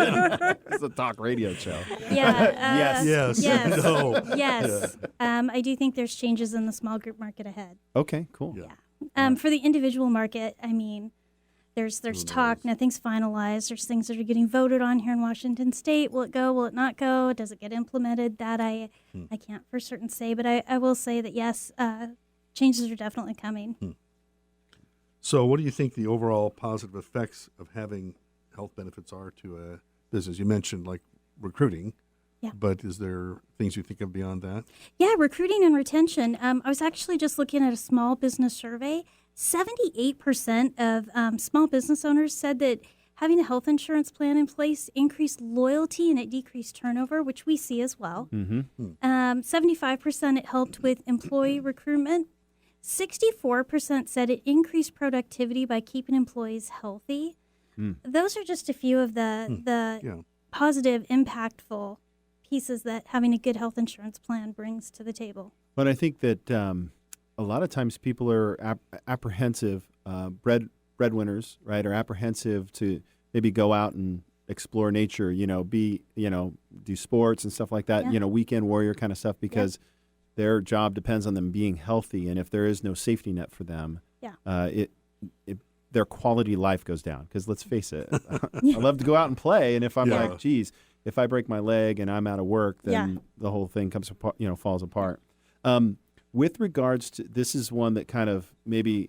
It's a talk radio show. Yeah. Yes. Yes. No. Yes. I do think there's changes in the small group market ahead. Okay, cool. Yeah. For the individual market, I mean, there's talk, nothing's finalized. There's things that are getting voted on here in Washington State. Will it go? Will it not go? Does it get implemented? That I can't for certain say, but I will say that yes, changes are definitely coming. So what do you think the overall positive effects of having health benefits are to a business? You mentioned like recruiting. Yeah. But is there things you think of beyond that? Yeah, recruiting and retention. I was actually just looking at a small business survey. 78% of small business owners said that having a health insurance plan in place increased loyalty and it decreased turnover, which we see as well. 75% it helped with employee recruitment. 64% said it increased productivity by keeping employees healthy. Those are just a few of the positive, impactful pieces that having a good health insurance plan brings to the table. But I think that a lot of times people are apprehensive, breadwinners, right, are apprehensive to maybe go out and explore nature, do sports and stuff like that, weekend warrior kind of stuff, because their job depends on them being healthy. And if there is no safety net for them, their quality of life goes down. Because let's face it, I love to go out and play. And if I'm like, geez, if I break my leg and I'm out of work, then the whole thing comes apart, falls apart. With regards to, this is one that kind of maybe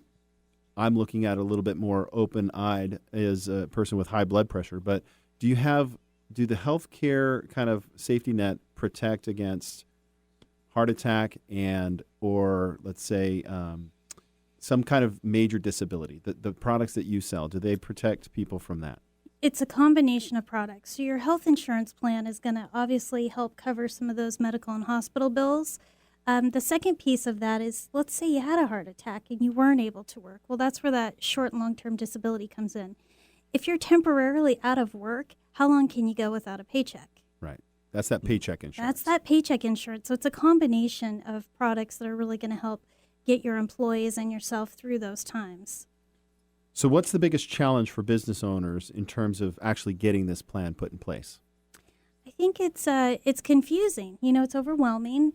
I'm looking at a little bit more open-eyed as a person with high blood pressure, but do the healthcare kind of safety net protect against heart attack or let's say some kind of major disability? The products that you sell, do they protect people from that? It's a combination of products. So your health insurance plan is going to obviously help cover some of those medical and hospital bills. The second piece of that is, let's say you had a heart attack and you weren't able to work. Well, that's where that short and long-term disability comes in. If you're temporarily out of work, how long can you go without a paycheck? Right. That's that paycheck insurance. That's that paycheck insurance. So it's a combination of products that are really going to help get your employees and yourself through those times. So what's the biggest challenge for business owners in terms of actually getting this plan put in place? I think it's confusing. It's overwhelming.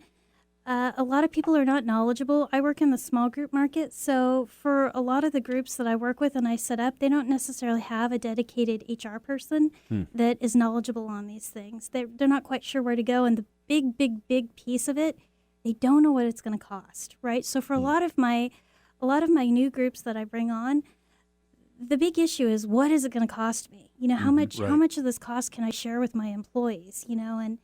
A lot of people are not knowledgeable. I work in the small group market, so for a lot of the groups that I work with and I set up, they don't necessarily have a dedicated HR person that is knowledgeable on these things. They're not quite sure where to go, and the big piece of it, they don't know what it's going to cost, right? So for a lot of my new groups that I bring on, the big issue is, what is it going to cost me? You know, how much of this cost can I share with my employees? You know,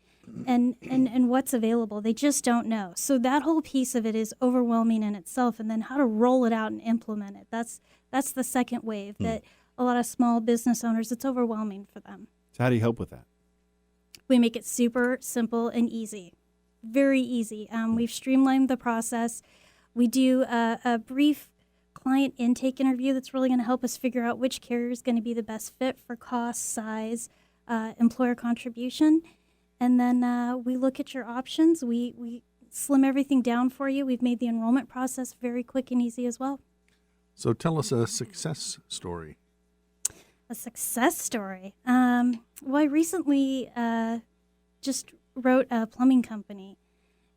and what's available? They just don't know. So that whole piece of it is overwhelming in itself, and then how to roll it out and implement it. That's the second wave that a lot of small business owners, it's overwhelming for them. So how do you help with that? We make it super simple and easy, very easy. We've streamlined the process. We do a brief client intake interview that's really going to help us figure out which carrier is going to be the best fit for cost, size, employer contribution. And then we look at your options. We slim everything down for you. We've made the enrollment process very quick and easy as well. So tell us a success story. A success story. Well, I recently just wrote a plumbing company.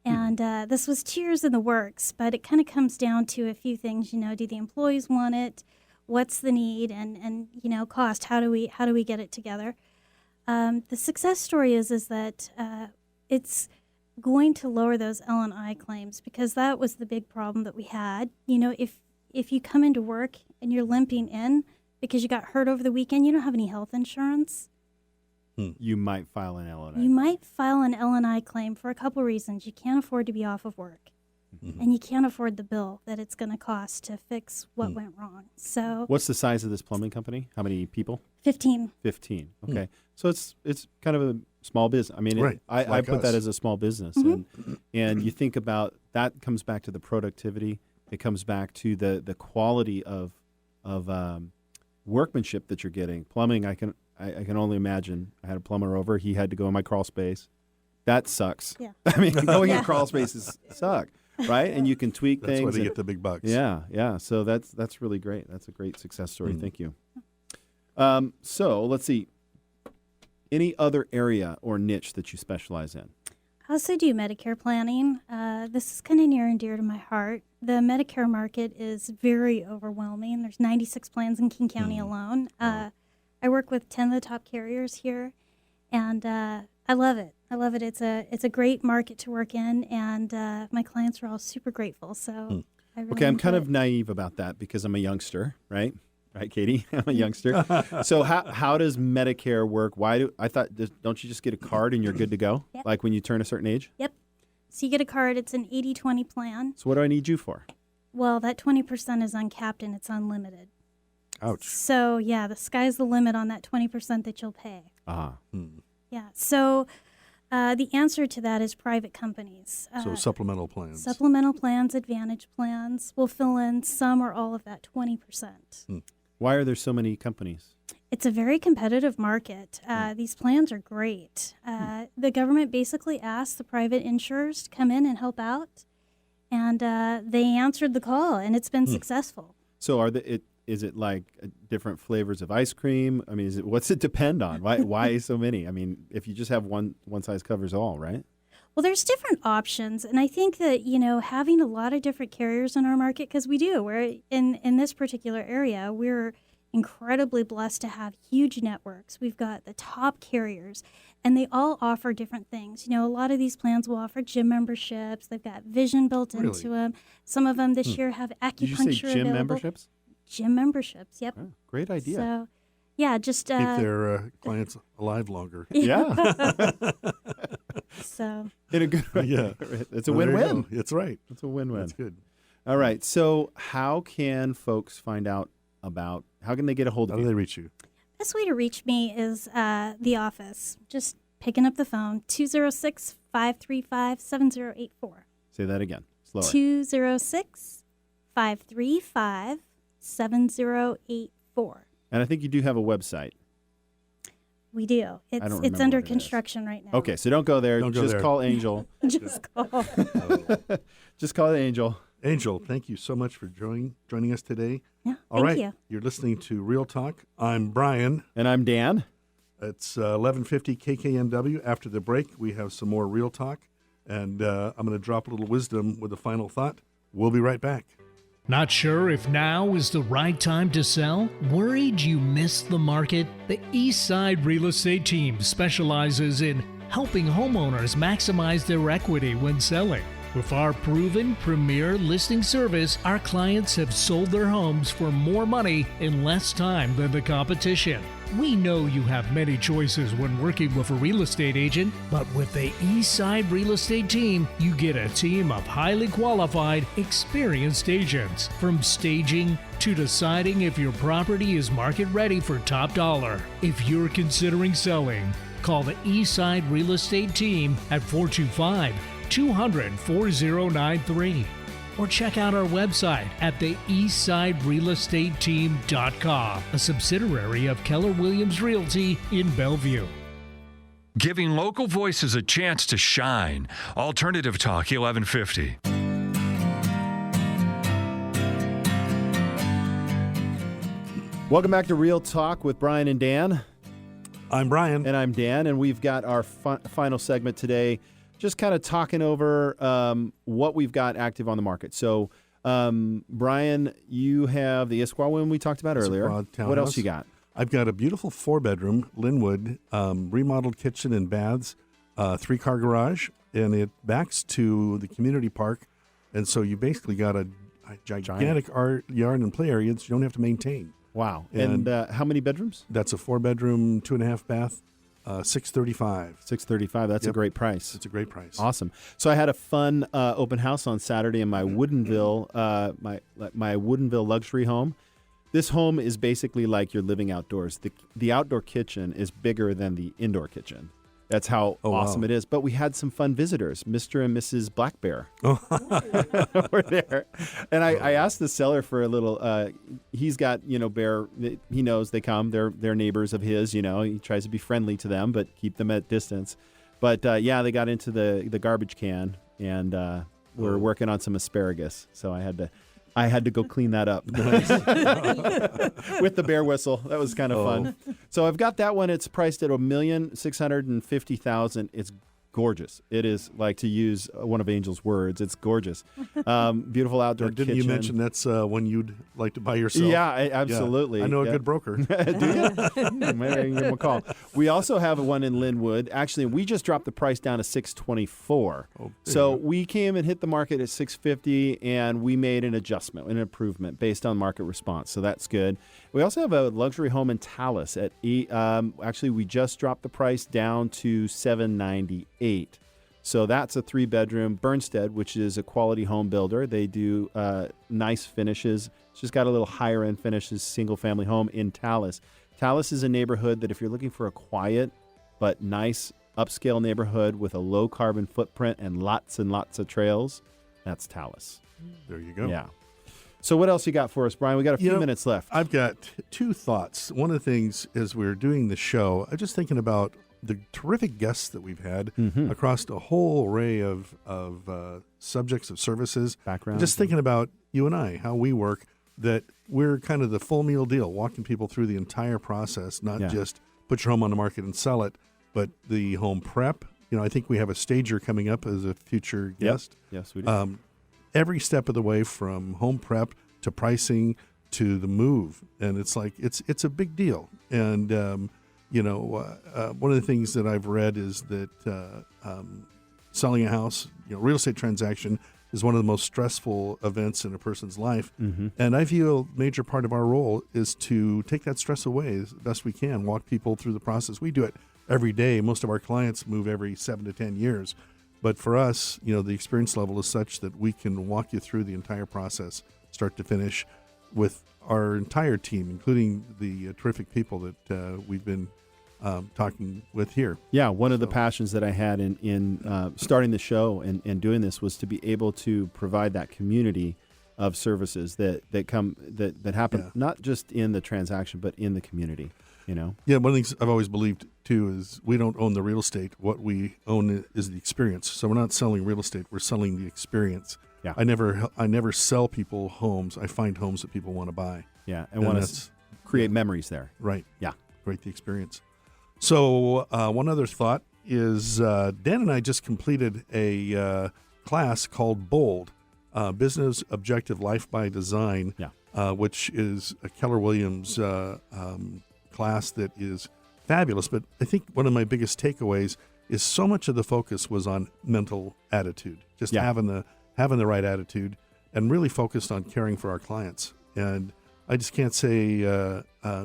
And this was 2 years in the works, but it kind of comes down to a few things. You know, do the employees want it? What's the need? And you know, cost. How do we get it together? The success story is that it's going to lower those L&I claims, because that was the big problem that we had. You know, if you come into work and you're limping in because you got hurt over the weekend, you don't have any health insurance. You might file an L&I. You might file an L&I claim for a couple reasons. You can't afford to be off of work, and you can't afford the bill that it's going to cost to fix what went wrong. So, what's the size of this plumbing company? How many people? 15. 15. Okay, so it's kind of a small business. I mean, Right. I put that as a small business, and you think about that comes back to the productivity. It comes back to the quality of workmanship that you're getting. Plumbing, I can only imagine. I had a plumber over. He had to go in my crawl space. That sucks. Yeah. I mean, going in crawl spaces suck, right? And you can tweak That's things. why they get the big bucks. Yeah. So that's really great. That's a great success story. Thank you. So let's see. Any other area or niche that you specialize in? I also do Medicare planning. This is kind of near and dear to my heart. The Medicare market is very overwhelming. There's 96 plans in King County alone. I work with 10 of the top carriers here, and I love it. I love it. It's a great market to work in, and my clients are all super grateful. So I really Okay, I'm kind enjoy of naive about that because I'm a youngster, right? Right, Katie? I'm a youngster. So how does Medicare work? Don't you just get a card and you're good to go? Yep. Like when you turn a certain age? Yep. So you get a card. It's an 80-20 plan. So what do I need you for? Well, that 20% is uncapped and it's unlimited. Ouch. So, yeah, the sky's the limit on that 20% that you'll pay. Ah. Yeah. So the answer to that is private companies. So supplemental plans. Supplemental plans, advantage plans will fill in some or all of that 20%. Why are there so many companies? It's a very competitive market. These plans are great. The government basically asked the private insurers to come in and help out, and they answered the call, and it's been successful. So is it like different flavors of ice cream? I mean, what's it depend on? Why so many? I mean, if you just have one size covers all, right? Well, there's different options, and I think that, you know, having a lot of different carriers in our market, because we're in this particular area, we're incredibly blessed to have huge networks. We've got the top carriers, and they all offer different things. You know, a lot of these plans will offer gym memberships. They've got vision built into them. Some of them this year have acupuncture Did you say gym available. memberships? Gym memberships, yep. Oh, great idea. So, yeah, just Keep their clients alive longer. Yeah. So In a good way. Yeah. It's a Well, there you win-win. go. It's right. It's a win-win. That's good. All right. So how can folks find out how can they get a hold How of do you? they reach you? best way to reach me is the office. Just picking up the phone, 206-535-7084. Say that again. Slower. 206-535-7084. And I think you do have a website. We do. don't It's remember under what it is. construction right now. Okay, so don't go there. Don't go Just there. call Angel. Just call. Just call Angel. Angel, thank you so much for joining us today. Yeah, All right. thank you. You're listening to Real Talk. I'm Brian. And I'm Dan. It's 1150 KKNW. After the break, we have some more Real Talk. And I'm going to drop a little wisdom with a final thought. We'll be right back. Not sure if now is the right time to sell? Worried you missed the market? The Eastside Real Estate Team specializes in helping homeowners maximize their equity when selling. With our proven premier listing service, our clients have sold their homes for more money in less time than the competition. We know you have many choices when working with a real estate agent, but with the Eastside Real Estate Team, you get a team of highly qualified, experienced agents. From staging to deciding if your property is market ready for top dollar. If you're considering selling, call the Eastside Real Estate Team at 425-200-4093. Or check out our website at the eastsiderealestateteam.com, a subsidiary of Keller Williams Realty in Bellevue. Giving local voices a chance to shine. Alternative Talk 1150. Welcome back to Real Talk with Brian and Dan. I'm Brian. And I'm Dan, and we've got our final segment today, just kind of talking over what we've got active on the market. So, Brian, you have the Issaquah one we talked about earlier. What else you got? I've got a beautiful 4-bedroom Linwood, remodeled kitchen and baths, 3-car garage, and it backs to the community park. And so you basically got a gigantic art yard and play area that you don't have to maintain. Wow. And how many bedrooms? That's a 4-bedroom, 2.5 bath. $635. $635. That's a great price. It's a great price. Awesome. So I had a fun open house on Saturday in my Woodinville, my Woodinville luxury home. This home is basically like you're living outdoors. The outdoor kitchen is bigger than the indoor kitchen. That's how awesome it is. But we had some fun visitors. Mr. and Mrs. Black Bear were there. And I asked the seller for a little, he's got, bear, he knows they come. They're neighbors of his, He tries to be friendly to them, but keep them at distance. But, they got into the garbage can, and we're working on some asparagus. So I had to go clean that up with the bear whistle. That was kind of fun. So I've got that one. It's priced at $1,650,000. It's gorgeous. It is, like, to use one of Angel's words, it's gorgeous. Beautiful outdoor kitchen. Didn't you mention that's one you'd like to buy yourself? Yeah, absolutely. Yeah. I know a good broker. Do you? Maybe I can give him a call. We also have one in Linwood. Actually, we just dropped the price down to $624. So we came and hit the market at $650, and we made an adjustment, an improvement based on market response. So that's good. We also have a luxury home in Tallis at actually, we just dropped the price down to $798. So that's a 3-bedroom Bernstead, which is a quality home builder. They do nice finishes. It's just got a little higher end finishes, single family home in Tallis. Tallis is a neighborhood that if you're looking for a quiet but nice upscale neighborhood with a low carbon footprint and lots of trails, that's Tallis. There you go. Yeah. So what else you got for us, Brian? We got a few minutes left. I've got 2 thoughts. One of the things as we're doing the show, I'm just thinking about the terrific guests that we've had across a whole array of subjects, of services. Background. Just thinking about you and I, how we work, that we're kind of the full meal deal, walking people through the entire process, not just put your home on the market and sell it, but the home prep. I think we have a stager coming up as a future guest. Yes, we do. Every step of the way from home prep to pricing to the move. And it's like, it's a big deal. And, one of the things that I've read is that selling a house, real estate transaction is one of the most stressful events in a person's life. And I feel a major part of our role is to take that stress away as best we can, walk people through the process. We do it every day. Most of our clients move every 7 to 10 years. But for us, the experience level is such that we can walk you through the entire process, start to finish, with our entire team, including the terrific people that we've been talking with here. Yeah, one of the passions that I had in starting the show and doing this was to be able to provide that community of services that happen not just in the transaction but in the community. Yeah, one of the things I've always believed too is we don't own the real estate. What we own is the experience. So we're not selling real estate; we're selling the experience. Yeah, I never sell people homes. I find homes that people want to buy. Yeah, and want to create memories there. Right. Yeah, create the experience. So one other thought is Dan and I just completed a class called BOLD, Business Objective Life by Design, which is a Keller Williams class that is fabulous. But I think one of my biggest takeaways is so much of the focus was on mental attitude, just Yeah. having the right attitude, and really focused on caring for our clients. And I just can't say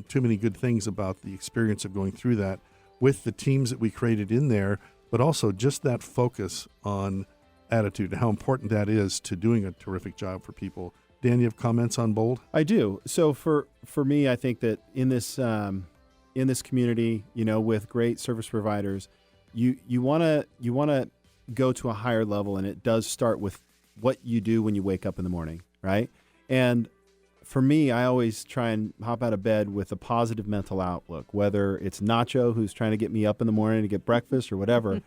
too many good things about the experience of going through that with the teams that we created in there, but also just that focus on attitude and how important that is to doing a terrific job for people. Dan, you have comments on Bold? I do. So for me, I think that in this community, with great service providers, you want to go to a higher level, and it does start with what you do when you wake up in the morning, right? And for me, I always try and hop out of bed with a positive mental outlook, whether it's Nacho, who's trying to get me up in the morning to get breakfast or whatever.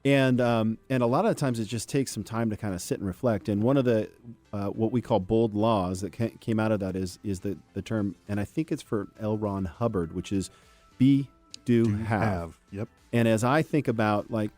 And a lot of times it just takes some time to kind of sit and reflect. And one of the what we call bold laws that came out of that is the term, and I think it's for L. Ron Hubbard, which is be, do, have. Yep. And as I think about like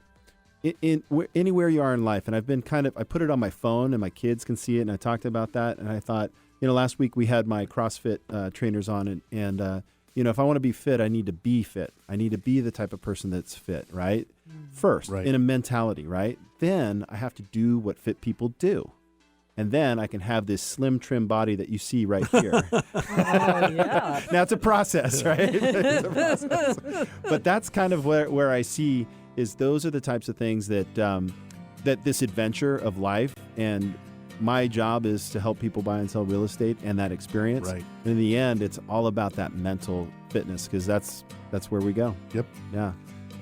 anywhere you are in life, and I put it on my phone and my kids can see it, and I talked about that, and I thought, last week we had my CrossFit trainers on, and if I want to be fit, I need to be fit. I need to be the type of person that's fit, right? First, Right. in a mentality, right? Then I have to do what fit people do. And then I can have this slim, trim body that you see right here. Oh, yeah. Now, it's a process, right? It's a process. But that's kind of where I see is those are the types of things that that this adventure of life, and my job is to help people buy and sell real estate and that experience. Right. And in the end, it's all about that mental fitness, because that's where we go. Yep. Yeah.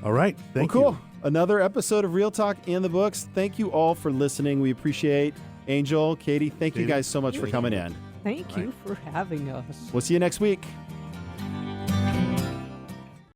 All right. Thank Well, cool. you. Another episode of Real Talk in the books. Thank you all for listening. We appreciate Angel, Katie. Thank you Katie, guys so much for coming in. Thank you for having us. We'll see you next week.